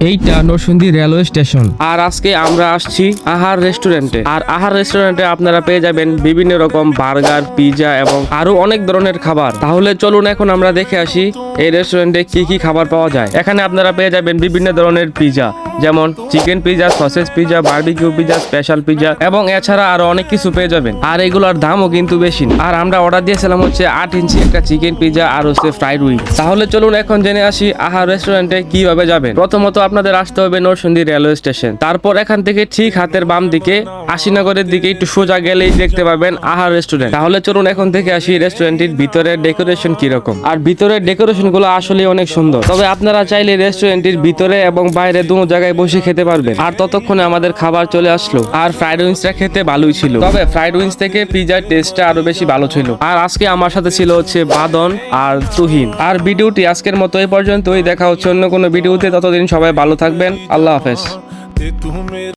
এইটা Narsingdi railway station. আর আজকে আমরা আসছি আহার রেস্টুরেন্টে। আর আহার রেস্টুরেন্টে আপনারা পেয়ে যাবেন বিভিন্ন রকম বার্গার, পিৎজা এবং আরো অনেক ধরনের খাবার। তাহলে চলুন এখন আমরা দেখে আসি এই রেস্টুরেন্টে কি কি খাবার পাওয়া যায়। এখানে আপনারা পেয়ে যাবেন বিভিন্ন ধরনের পিৎজা, যেমন chicken pizza, sausage pizza, barbecue pizza, special pizza এবং এছাড়া আরো অনেক কিছু পেয়ে যাবেন। আর এগুলোর দামও কিন্তু বেশি না। আর আমরা অর্ডার দিয়েছিলাম হচ্ছে 8 ইঞ্চি একটা চিকেন পিৎজা আর হচ্ছে ফ্রাইড উইং। তাহলে চলুন এখন জেনে আসি আহার রেস্টুরেন্টে কিভাবে যাবেন। প্রথমত আপনাদের আসতে হবে নরসিংদী রেলওয়ে স্টেশন। তারপর এখান থেকে ঠিক হাতের বাম দিকে আশিনগরের দিকে একটু সোজা গেলেই দেখতে পাবেন আহার রেস্টুরেন্ট। তাহলে চলুন এখন থেকে আসি রেস্টুরেন্টের ভিতরের ডেকোরেশন কিরকম। আর ভিতরের ডেকোরেশন গুলো আসলে অনেক সুন্দর। তবে আপনারা চাইলে রেস্টুরেন্টের ভিতরে এবং বাইরে দুটো জায়গায় বসে খেতে পারবেন। আর ততক্ষণে আমাদের খাবার চলে আসলো। আর ফ্রাইড উইংসটা খেতে ভালোই ছিল, তবে ফ্রাইড উইংস থেকে পিৎজার টেস্টটা আরো বেশি ভালো ছিল। আর আজকে আমার সাথে ছিল হচ্ছে বাদন আর তুহিন। আর ভিডিওটি আজকের মতো এই পর্যন্তই। দেখা হচ্ছে অন্য কোনো ভিডিওতে। ততদিন সবাই ভালো থাকবেন। আল্লাহ হাফেজ।